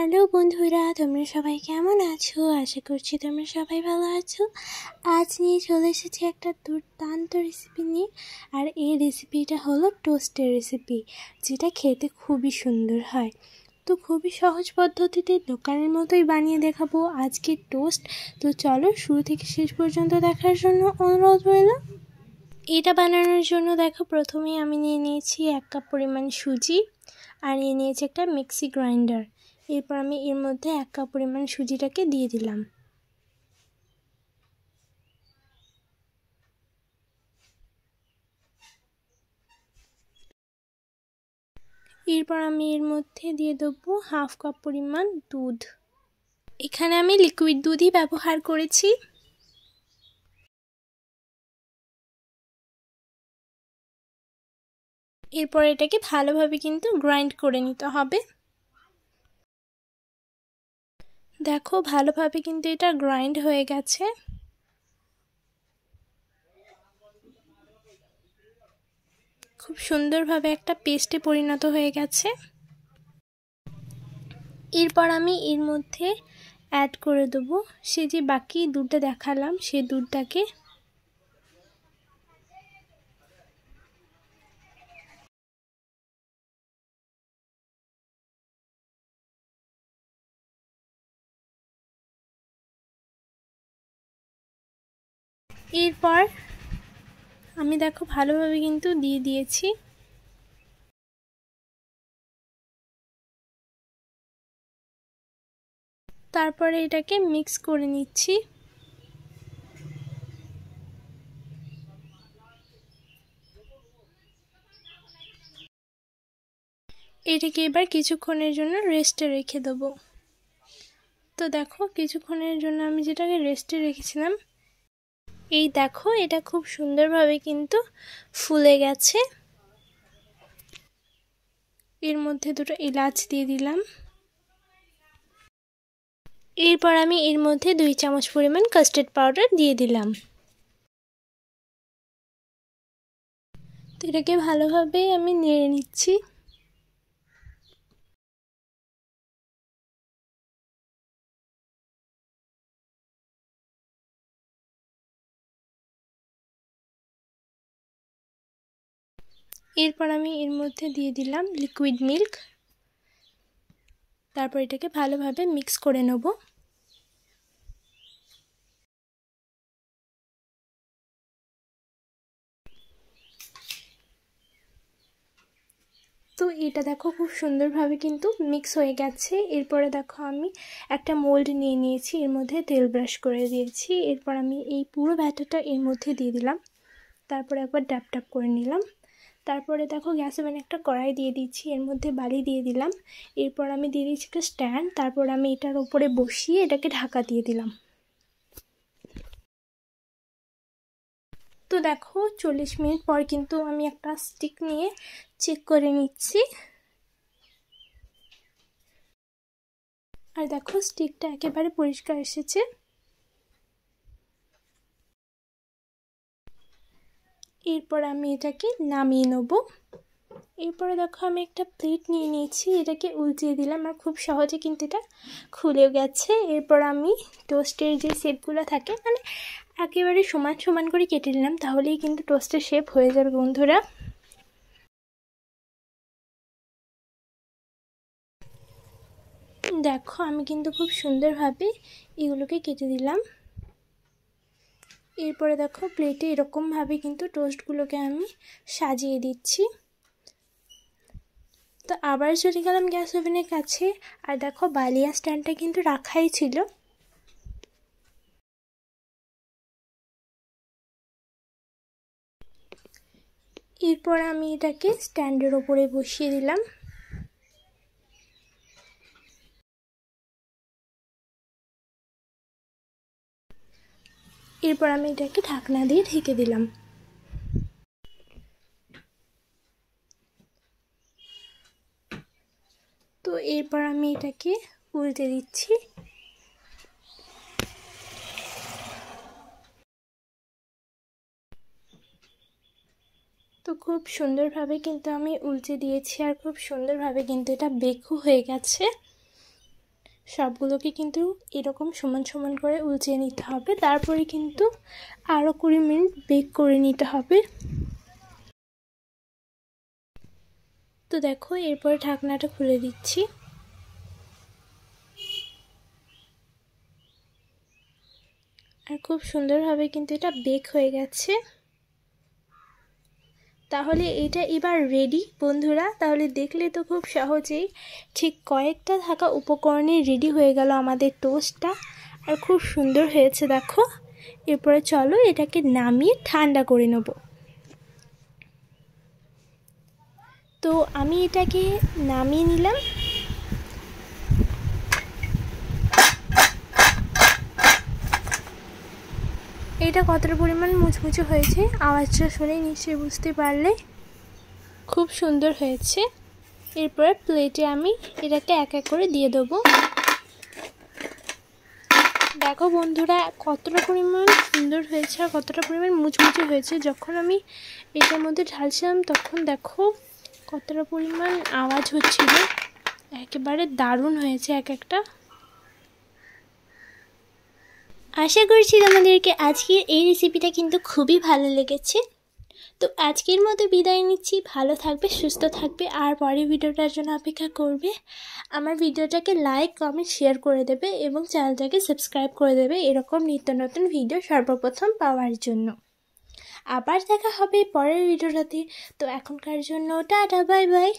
Hello বন্ধুরা, তোমরা সবাই কেমন আছো? আশা করছি তোমরা সবাই ভালো আছো। আজ নিয়ে চলে এসেছি একটা দুর্দান্ত রেসিপি নিয়ে। আর এই রেসিপিটা হলো টোস্টের রেসিপি, যেটা খেতে খুবই সুন্দর হয়। তো খুবই সহজ পদ্ধতিতে দোকানের মতোই বানিয়ে দেখাবো আজকে টোস্ট। তো চলো শুরু থেকে শেষ পর্যন্ত দেখার জন্য অনুরোধ রইল। এটা বানানোর জন্য দেখো, প্রথমেই আমি নিয়ে নিয়েছি 1 কাপ পরিমাণ সুজি, আর নিয়ে নিয়েছি একটা মিক্সি গ্রাইন্ডার। এরপর আমি এর মধ্যে 1 কাপ পরিমাণ সুজিটাকে দিয়ে দিলাম। এরপর আমি এর মধ্যে দিয়ে দেবো 1/2 কাপ পরিমাণ দুধ। এখানে আমি লিকুইড দুধই ব্যবহার করেছি। এরপর এটাকে ভালোভাবে কিন্তু গ্রাইন্ড করে নিতে হবে। দেখো ভালোভাবে কিন্তু এটা গ্রাইন্ড হয়ে গেছে। খুব সুন্দরভাবে একটা পেস্টে পরিণত হয়ে গেছে। এরপর আমি এর মধ্যে অ্যাড করে দেবো সে যে বাকি দুধটা দেখালাম, সেই দুধটাকে। এরপর আমি দেখো ভালোভাবে কিন্তু দিয়ে দিয়েছি। তারপরে এটাকে মিক্স করে নিচ্ছি। এটাকে এবার কিছুক্ষণের জন্য রেস্টে রেখে দেবো। তো দেখো কিছুক্ষণের জন্য আমি যেটাকে রেস্টে রেখেছিলাম, এই দেখো এটা খুব সুন্দরভাবে কিন্তু ফুলে গেছে। এর মধ্যে 2টো এলাচ দিয়ে দিলাম। এরপর আমি এর মধ্যে 2 চামচ পরিমাণ কাস্টার্ড পাউডার দিয়ে দিলাম। তো এটাকে ভালোভাবে আমি নেড়ে নিচ্ছি। এরপর আমি এর মধ্যে দিয়ে দিলাম লিকুইড মিল্ক। তারপর এটাকে ভালোভাবে মিক্স করে নেব। তো এটা দেখো খুব সুন্দরভাবে কিন্তু মিক্স হয়ে গেছে। এরপরে দেখো আমি একটা মোল্ড নিয়ে নিয়েছি, এর মধ্যে তেল ব্রাশ করে দিয়েছি। এরপর আমি এই পুরো ব্যাটারটা এর মধ্যে দিয়ে দিলাম। তারপরে একবার ড্যাপ ড্যাপ করে নিলাম। তারপরে দেখো গ্যাস ওভেনে একটা কড়াই দিয়ে দিচ্ছি, এর মধ্যে বালি দিয়ে দিলাম। এরপর আমি দিয়ে দিচ্ছি একটা স্ট্যান্ড। তারপর আমি এটার উপরে বসিয়ে এটাকে ঢাকা দিয়ে দিলাম। তো দেখো 40 মিনিট পর কিন্তু আমি একটা স্টিক নিয়ে চেক করে নিচ্ছি। আর দেখো স্টিকটা একেবারে পরিষ্কার এসেছে। এরপর আমি এটাকে নামিয়ে নেব। এরপরে দেখো আমি একটা প্লেট নিয়ে নিয়েছি, এটাকে উল্টিয়ে দিলাম আর খুব সহজে কিন্তু এটা খুলেও গেছে। এরপর আমি টোস্টের যে শেপগুলো থাকে, মানে একেবারে সমান সমান করে কেটে নিলাম, তাহলেই কিন্তু টোস্টের শেপ হয়ে যাবে বন্ধুরা। দেখো আমি কিন্তু খুব সুন্দরভাবে এগুলোকে কেটে দিলাম। এরপরে দেখো প্লেটে এরকমভাবে কিন্তু টোস্টগুলোকে আমি সাজিয়ে দিচ্ছি। তো আবার চলে গেলাম গ্যাস ওভেনের কাছে। আর দেখো বালিয়া স্ট্যান্ডটা কিন্তু রাখাই ছিল। এরপর আমি এটাকে স্ট্যান্ডের ওপরে বসিয়ে দিলাম। এরপর আমি এটাকে ঢাকনা দিয়ে ঢেকে দিলাম। তো এরপর আমি এটাকে উল্টে দিচ্ছি। তো খুব সুন্দরভাবে কিন্তু আমি উল্টে দিয়েছি, আর খুব সুন্দরভাবে কিন্তু এটা বেকও হয়ে গেছে। সবগুলোকে কিন্তু এরকম সমান সমান করে উলচিয়ে নিতে হবে, তারপরে কিন্তু আরও 20 মিনিট বেক করে নিতে হবে। তো দেখো এরপরে ঢাকনাটা খুলে দিচ্ছি। আর খুব সুন্দরভাবে কিন্তু এটা বেক হয়ে গেছে। তাহলে এটা এবার রেডি বন্ধুরা। তাহলে দেখলে তো খুব সহজেই ঠিক কয়েকটা থাকা উপকরণে রেডি হয়ে গেল আমাদের টোস্টটা। আর খুব সুন্দর হয়েছে দেখো। এরপরে চলো এটাকে নামিয়ে ঠান্ডা করে নেব। তো আমি এটাকে নামিয়ে নিলাম। এটা কতটা পরিমাণ মুচমুচে হয়েছে আওয়াজটা শুনে নিশ্চয়ই বুঝতে পারলে। খুব সুন্দর হয়েছে। এরপরে প্লেটে আমি এটাকে এক এক করে দিয়ে দেবো। দেখো বন্ধুরা কতটা পরিমাণ সুন্দর হয়েছে আর কতটা পরিমাণ মুচমুচে হয়েছে। যখন আমি এটার মধ্যে ঢালছিলাম তখন দেখো কতটা পরিমাণ আওয়াজ হচ্ছিল। একেবারে দারুণ হয়েছে এক একটা। আশা করছি তোমাদেরকে আজকের এই রেসিপিটা কিন্তু খুবই ভালো লেগেছে। তো আজকের মতো বিদায় নিচ্ছি। ভালো থাকবে, সুস্থ থাকবে, আর পরের ভিডিওটার জন্য অপেক্ষা করবে। আমার ভিডিওটাকে লাইক, কমেন্ট, শেয়ার করে দেবে এবং চ্যানেলটাকে সাবস্ক্রাইব করে দেবে এরকম নিত্য নতুন ভিডিও সর্বপ্রথম পাওয়ার জন্য। আবার দেখা হবে পরের ভিডিওটাতে। তো এখনকার জন্য টাটা, বাই বাই।